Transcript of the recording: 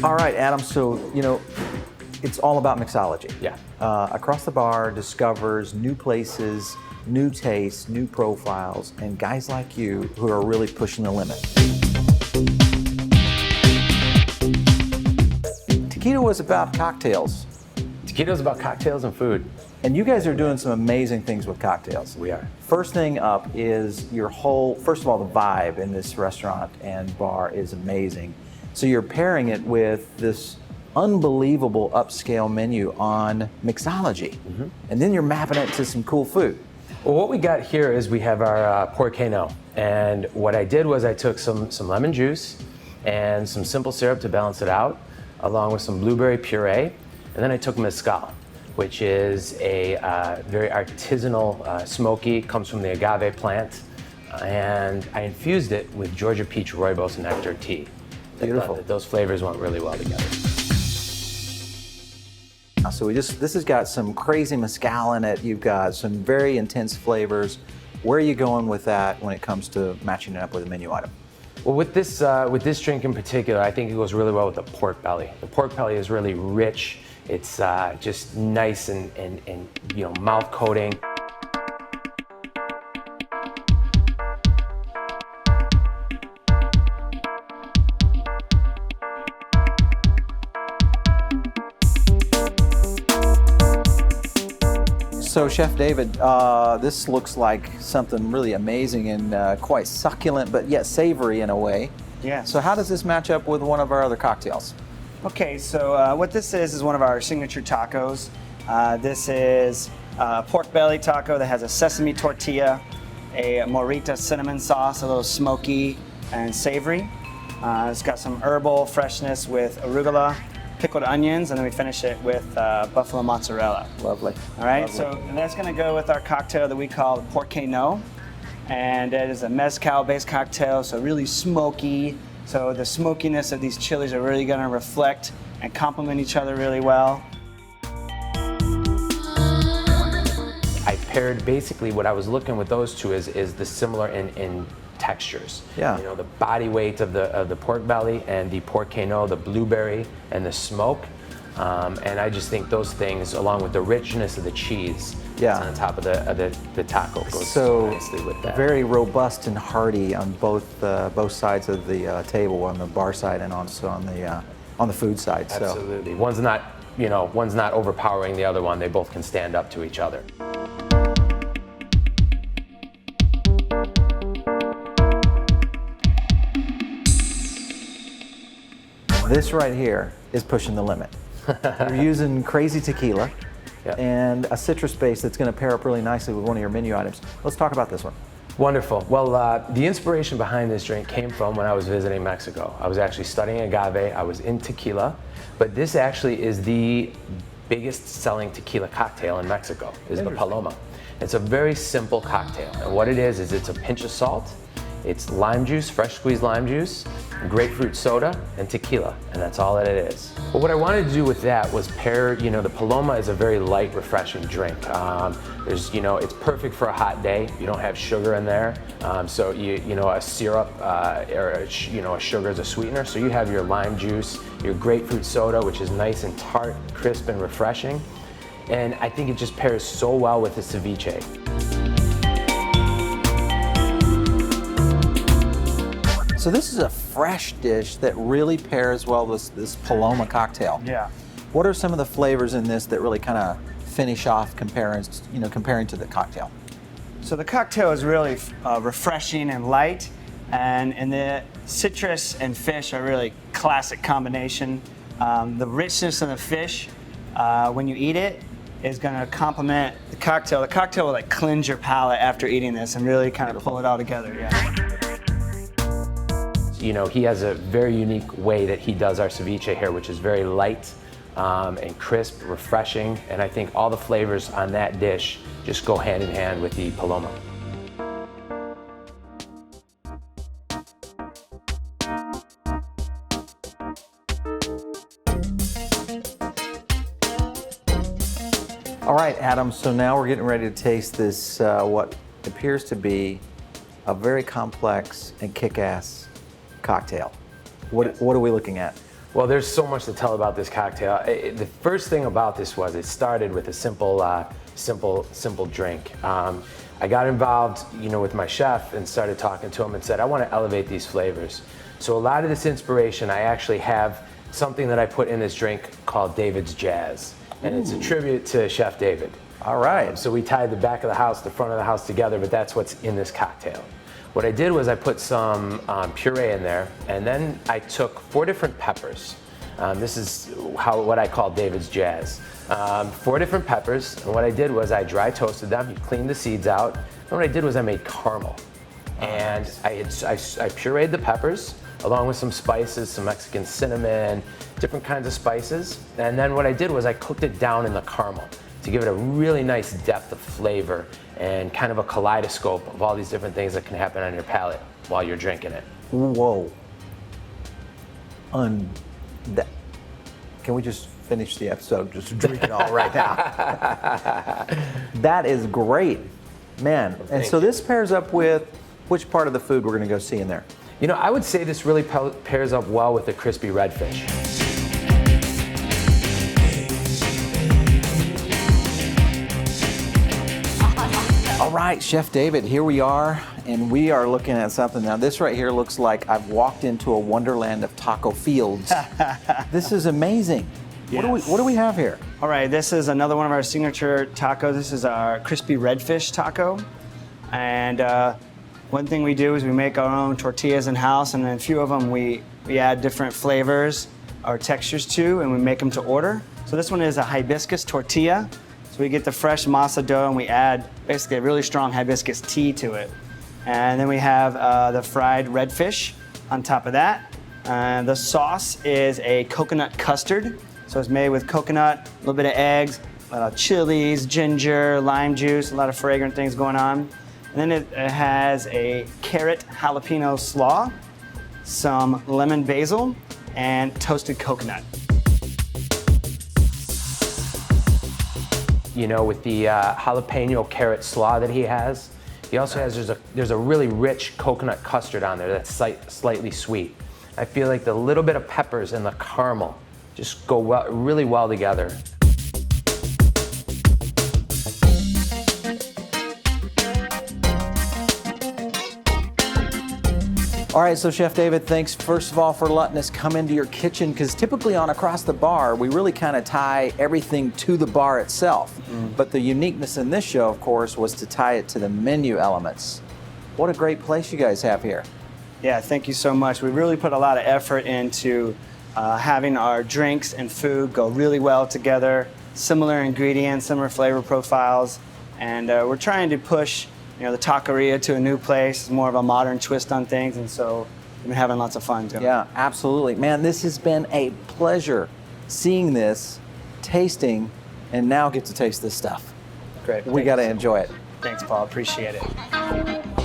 All right, Adam, so, it's all about mixology. Yeah. Across the Bar discovers new places, new tastes, new profiles, and guys like you who are really pushing the limit. Takito was about cocktails. Takito's about cocktails and food. And you guys are doing some amazing things with cocktails. We are. First thing up is your whole, first of all, the vibe in this restaurant and bar is amazing. So you're pairing it with this unbelievable upscale menu on mixology. Mm-hmm. And then you're mapping it to some cool food. Well, what we got here is we have our porcano. And what I did was I took some lemon juice and some simple syrup to balance it out, along with some blueberry puree. And then I took mezcal, which is a very artisanal smoky, comes from the agave plant. And I infused it with Georgia peach rooibos nectar tea. Beautiful. Those flavors went really well together. So this has got some crazy mezcal in it. You've got some very intense flavors. Where are you going with that when it comes to matching it up with a menu item? Well, with this drink in particular, I think it goes really well with the pork belly. The pork belly is really rich. It's just nice and mouth coating. So Chef David, this looks like something really amazing and quite succulent, but yet savory in a way. Yeah. So how does this match up with one of our other cocktails? Okay, so what this is one of our signature tacos. This is a pork belly taco that has a sesame tortilla, a morita cinnamon sauce, a little smoky and savory. It's got some herbal freshness with arugula, pickled onions, and then we finish it with buffalo mozzarella. Lovely. All right, Lovely. so that's going to go with our cocktail that we call porcano, and it is a mezcal-based cocktail, so really smoky. So the smokiness of these chilies are really going to reflect and complement each other really well. I paired basically what I was looking with those two is the similar in textures. Yeah. The body weight of the pork belly and the porcano, the blueberry and the smoke. And I just think those things, along with the richness of the cheese that's on top of the taco, goes so nicely with that. Very robust and hearty on both sides of the table, on the bar side and also on the food side. Absolutely. So. One's not overpowering the other one. They both can stand up to each other. This right here is pushing the limit. You're using crazy tequila and a citrus base that's going to pair up really nicely with one of your menu items. Let's talk about this one. Wonderful. Well, the inspiration behind this drink came from when I was visiting Mexico. I was actually studying agave. I was in tequila, but this actually is the biggest selling tequila cocktail in Mexico, is the Paloma. It's a very simple cocktail, and what it is it's a pinch of salt, it's lime juice, fresh squeezed lime juice, grapefruit soda, and tequila, and that's all that it is. But what I wanted to do with that was pair, the Paloma is a very light, refreshing drink. It's perfect for a hot day. You don't have sugar in there, so a syrup or a sugar as a sweetener. So you have your lime juice, your grapefruit soda, which is nice and tart, crisp, and refreshing. And I think it just pairs so well with the ceviche. So this is a fresh dish that really pairs well with this Paloma cocktail. Yeah. What are some of the flavors in this that really kind of finish off comparing to the cocktail? So the cocktail is really refreshing and light, and the citrus and fish are really classic combination. The richness of the fish, when you eat it, is going to complement the cocktail. The cocktail will cleanse your palate after eating this and really kind of pull it all together. Yeah. You know, he has a very unique way that he does our ceviche here, which is very light and crisp, refreshing, and I think all the flavors on that dish just go hand in hand with the paloma. All right, Adam, so now we're getting ready to taste this, what appears to be a very complex and kick-ass cocktail. What are we looking at? Well, there's so much to tell about this cocktail. The first thing about this was it started with a simple drink. I got involved, you know, with my chef and started talking to him and said, I want to elevate these flavors. So a lot of this inspiration, I actually have something that I put in this drink called David's Jazz. And it's a tribute to Chef David. All right. So we tied the back of the house, the front of the house together, but that's what's in this cocktail. What I did was I put some puree in there, and then I took 4 different peppers. This is what I call David's Jazz. 4 different peppers, and what I did was I dry toasted them, you cleaned the seeds out, and what I did was I made caramel. And I pureed the peppers, along with some spices, some Mexican cinnamon, different kinds of spices. And then what I did was I cooked it down in the caramel to give it a really nice depth of flavor and kind of a kaleidoscope of all these different things that can happen on your palate while you're drinking it. Whoa. Can we just finish the episode just drinking all right now? That is great, man. And so this pairs up with which part of the food we're going to go see in there? You know, I would say this really pairs up well with the crispy redfish. All right, Chef David, here we are, and we are looking at something. Now, this right here looks like I've walked into a wonderland of taco fields. This is amazing. Yes. What do we have here? All right, this is another one of our signature tacos. This is our crispy redfish taco. And one thing we do is we make our own tortillas in-house, and then a few of them we add different flavors or textures to, and we make them to order. So this one is a hibiscus tortilla. So we get the fresh masa dough and we add basically a really strong hibiscus tea to it. And then we have the fried redfish on top of that. The sauce is a coconut custard. So it's made with coconut, a little bit of eggs, a lot of chilies, ginger, lime juice, a lot of fragrant things going on. And then it has a carrot jalapeno slaw, some lemon basil, and toasted coconut. You know, with the jalapeno carrot slaw that he has, he also has, there's a really rich coconut custard on there that's slightly sweet. I feel like the little bit of peppers and the caramel just go really well together. All right, so Chef David, thanks first of all for letting us come into your kitchen, because typically on Across the Bar, we really kind of tie everything to the bar itself. But the uniqueness in this show, of course, was to tie it to the menu elements. What a great place you guys have here. Yeah, thank you so much. We really put a lot of effort into having our drinks and food go really well together, similar ingredients, similar flavor profiles, and we're trying to push the taqueria to a new place, more of a modern twist on things, and so we've been having lots of fun doing it. Yeah, absolutely. Man, this has been a pleasure seeing this, tasting, and now get to taste this stuff. Great. We got to enjoy it. Thanks, Paul. Appreciate it.